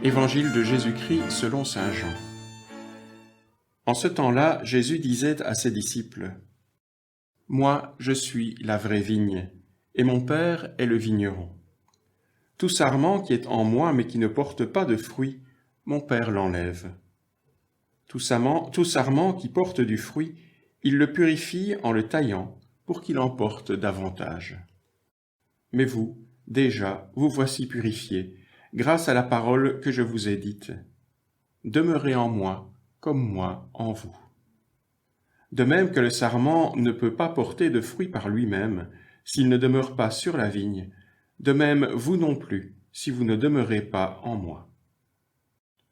Évangile de Jésus-Christ selon saint Jean. En ce temps-là, Jésus disait à ses disciples : « Moi, je suis la vraie vigne, et mon Père est le vigneron. Tout sarment qui est en moi mais qui ne porte pas de fruit, mon Père l'enlève. Tout sarment qui porte du fruit, il le purifie en le taillant pour qu'il en porte davantage. Mais vous, déjà, vous voici purifiés, grâce à la parole que je vous ai dite. Demeurez en moi, comme moi en vous. De même que le sarment ne peut pas porter de fruit par lui-même, s'il ne demeure pas sur la vigne, de même vous non plus, si vous ne demeurez pas en moi.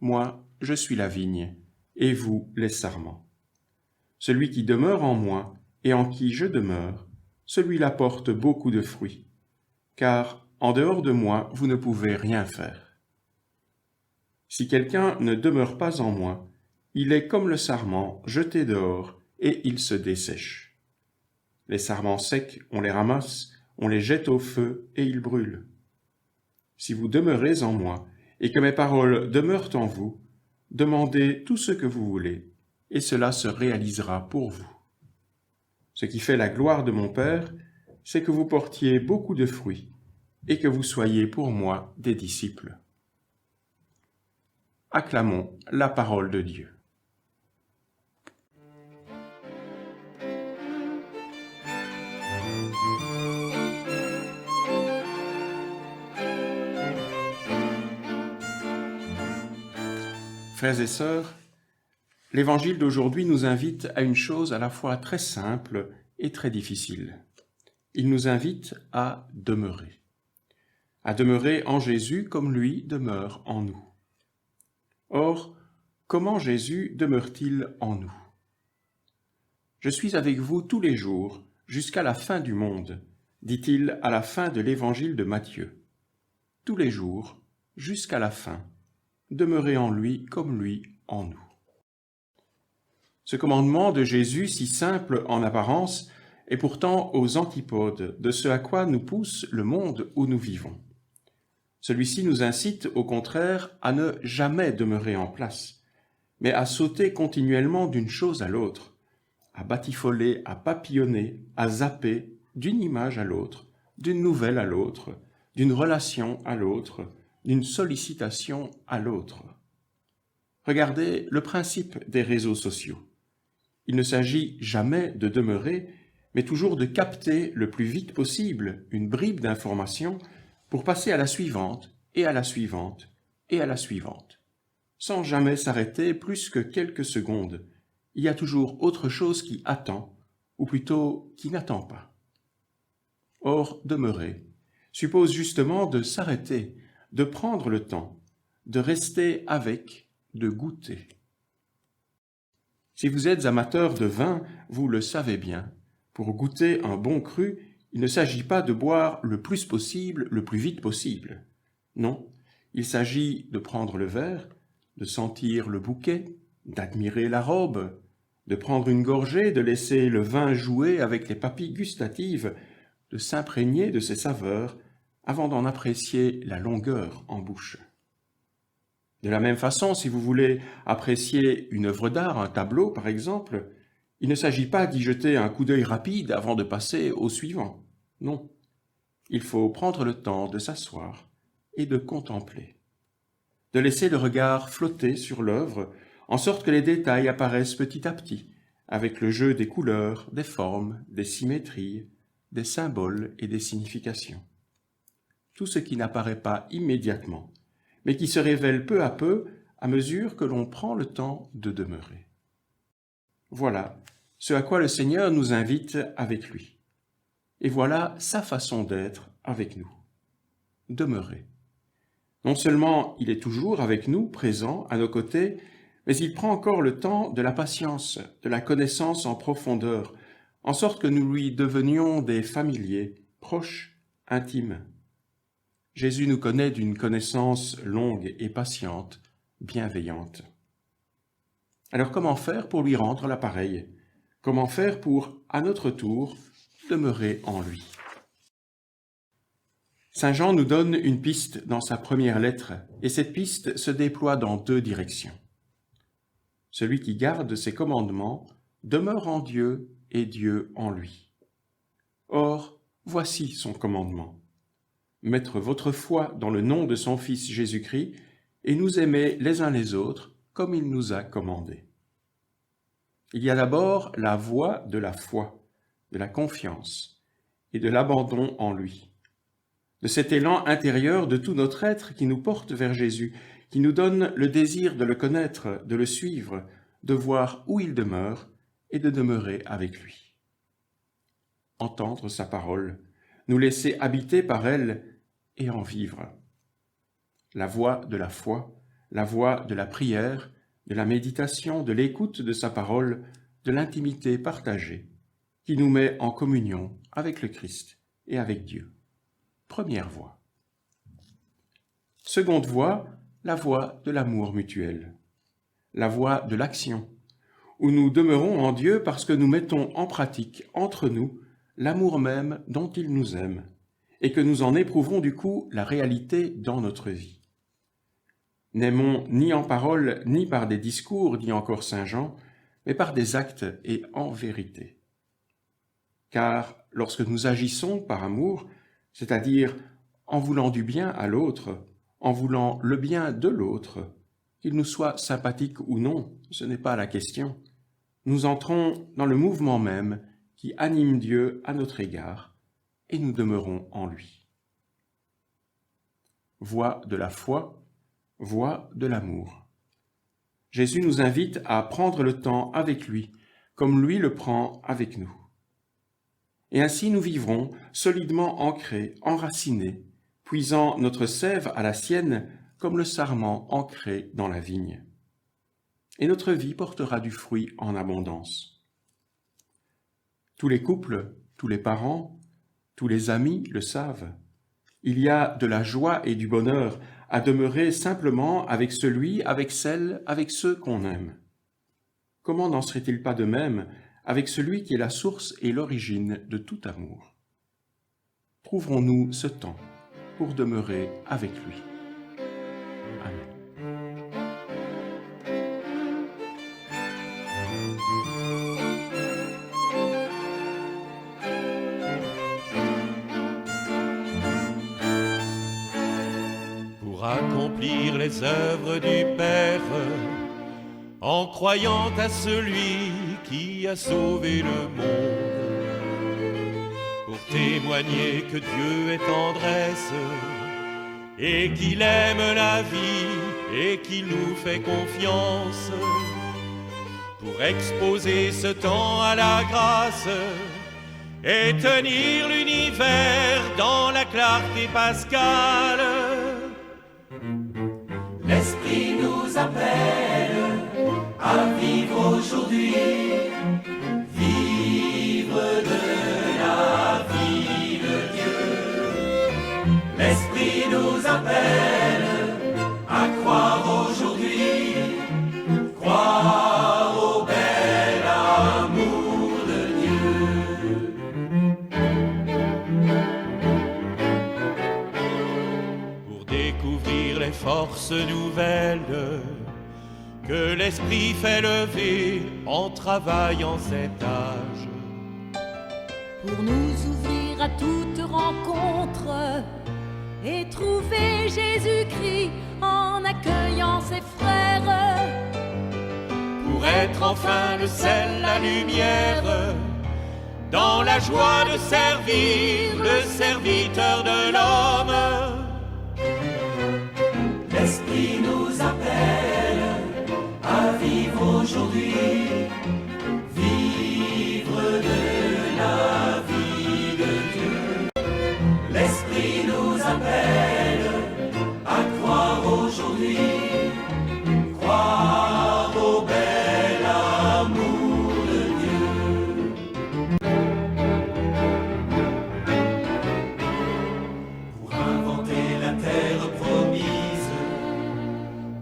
Moi, je suis la vigne, et vous les sarments. Celui qui demeure en moi, et en qui je demeure, celui-là porte beaucoup de fruits, car en dehors de moi, vous ne pouvez rien faire. Si quelqu'un ne demeure pas en moi, il est comme le sarment jeté dehors, et il se dessèche. Les sarments secs, on les ramasse, on les jette au feu, et ils brûlent. Si vous demeurez en moi, et que mes paroles demeurent en vous, demandez tout ce que vous voulez, et cela se réalisera pour vous. Ce qui fait la gloire de mon Père, c'est que vous portiez beaucoup de fruits, et que vous soyez pour moi des disciples. Acclamons la parole de Dieu. Frères et sœurs, l'Évangile d'aujourd'hui nous invite à une chose à la fois très simple et très difficile. Il nous invite à demeurer en Jésus comme lui demeure en nous. Or, comment Jésus demeure-t-il en nous ? « Je suis avec vous tous les jours, jusqu'à la fin du monde », dit-il à la fin de l'Évangile de Matthieu. Tous les jours, jusqu'à la fin, demeurez en lui comme lui en nous. Ce commandement de Jésus, si simple en apparence, est pourtant aux antipodes de ce à quoi nous pousse le monde où nous vivons. Celui-ci nous incite, au contraire, à ne jamais demeurer en place, mais à sauter continuellement d'une chose à l'autre, à batifoler, à papillonner, à zapper d'une image à l'autre, d'une nouvelle à l'autre, d'une relation à l'autre, d'une sollicitation à l'autre. Regardez le principe des réseaux sociaux. Il ne s'agit jamais de demeurer, mais toujours de capter le plus vite possible une bribe d'information pour passer à la suivante, et à la suivante, et à la suivante. Sans jamais s'arrêter plus que quelques secondes, il y a toujours autre chose qui attend, ou plutôt qui n'attend pas. Or, demeurer suppose justement de s'arrêter, de prendre le temps, de rester avec, de goûter. Si vous êtes amateur de vin, vous le savez bien. Pour goûter un bon cru, il ne s'agit pas de boire le plus possible, le plus vite possible. Non, il s'agit de prendre le verre, de sentir le bouquet, d'admirer la robe, de prendre une gorgée, de laisser le vin jouer avec les papilles gustatives, de s'imprégner de ses saveurs avant d'en apprécier la longueur en bouche. De la même façon, si vous voulez apprécier une œuvre d'art, un tableau par exemple, il ne s'agit pas d'y jeter un coup d'œil rapide avant de passer au suivant. Non, il faut prendre le temps de s'asseoir et de contempler, de laisser le regard flotter sur l'œuvre, en sorte que les détails apparaissent petit à petit, avec le jeu des couleurs, des formes, des symétries, des symboles et des significations. Tout ce qui n'apparaît pas immédiatement, mais qui se révèle peu à peu à mesure que l'on prend le temps de demeurer. Voilà ce à quoi le Seigneur nous invite avec lui. Et voilà sa façon d'être avec nous. Demeurer. Non seulement il est toujours avec nous, présent, à nos côtés, mais il prend encore le temps de la patience, de la connaissance en profondeur, en sorte que nous lui devenions des familiers, proches, intimes. Jésus nous connaît d'une connaissance longue et patiente, bienveillante. Alors comment faire pour lui rendre l'appareil ? Comment faire pour, à notre tour, demeurer en lui ? Saint Jean nous donne une piste dans sa première lettre, et cette piste se déploie dans 2 directions. Celui qui garde ses commandements demeure en Dieu et Dieu en lui. Or, voici son commandement. Mettre votre foi dans le nom de son Fils Jésus-Christ et nous aimer les uns les autres comme il nous a commandé. Il y a d'abord la voie de la foi, de la confiance et de l'abandon en lui, de cet élan intérieur de tout notre être qui nous porte vers Jésus, qui nous donne le désir de le connaître, de le suivre, de voir où il demeure et de demeurer avec lui. Entendre sa parole, nous laisser habiter par elle et en vivre. La voie de la foi, la voie de la prière, de la méditation, de l'écoute de sa parole, de l'intimité partagée, qui nous met en communion avec le Christ et avec Dieu. Première voie. Seconde voie, la voie de l'amour mutuel, la voie de l'action, où nous demeurons en Dieu parce que nous mettons en pratique entre nous l'amour même dont il nous aime, et que nous en éprouvons du coup la réalité dans notre vie. N'aimons ni en parole, ni par des discours, dit encore Saint Jean, mais par des actes et en vérité. Car lorsque nous agissons par amour, c'est-à-dire en voulant du bien à l'autre, en voulant le bien de l'autre, qu'il nous soit sympathique ou non, ce n'est pas la question, nous entrons dans le mouvement même qui anime Dieu à notre égard, et nous demeurons en lui. Voie de la foi, voie de l'amour. Jésus nous invite à prendre le temps avec lui, comme lui le prend avec nous. Et ainsi nous vivrons solidement ancrés, enracinés, puisant notre sève à la sienne comme le sarment ancré dans la vigne. Et notre vie portera du fruit en abondance. Tous les couples, tous les parents, tous les amis le savent. Il y a de la joie et du bonheur à demeurer simplement avec celui, avec celle, avec ceux qu'on aime. Comment n'en serait-il pas de même avec celui qui est la source et l'origine de tout amour? Trouverons-nous ce temps pour demeurer avec lui. Amen. Pour accomplir les œuvres du Père, en croyant à celui qui a sauvé le monde, pour témoigner que Dieu est tendresse et qu'il aime la vie et qu'il nous fait confiance, pour exposer ce temps à la grâce et tenir l'univers dans la clarté pascale. L'Esprit nous appelle à vivre aujourd'hui, vivre de la vie de Dieu. L'Esprit nous appelle à croire aujourd'hui, croire au bel amour de Dieu. Pour découvrir les forces nouvelles que l'Esprit fait lever en travaillant cet âge. Pour nous ouvrir à toute rencontre et trouver Jésus-Christ en accueillant ses frères. Pour être enfin le sel, la lumière, dans la joie de servir le serviteur de l'homme. L'Esprit nous appelle à vivre aujourd'hui, vivre de la vie de Dieu. L'Esprit nous appelle à croire aujourd'hui, croire au bel amour de Dieu. Pour inventer la terre promise,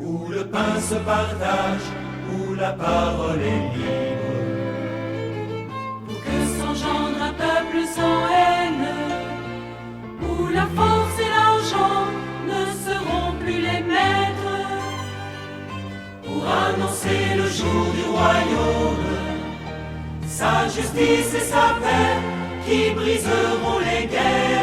où le pain se partage, où la parole est libre, Pour que s'engendre un peuple sans haine, où la force plus les maîtres pour annoncer le jour du royaume, sa justice et sa paix qui briseront les guerres.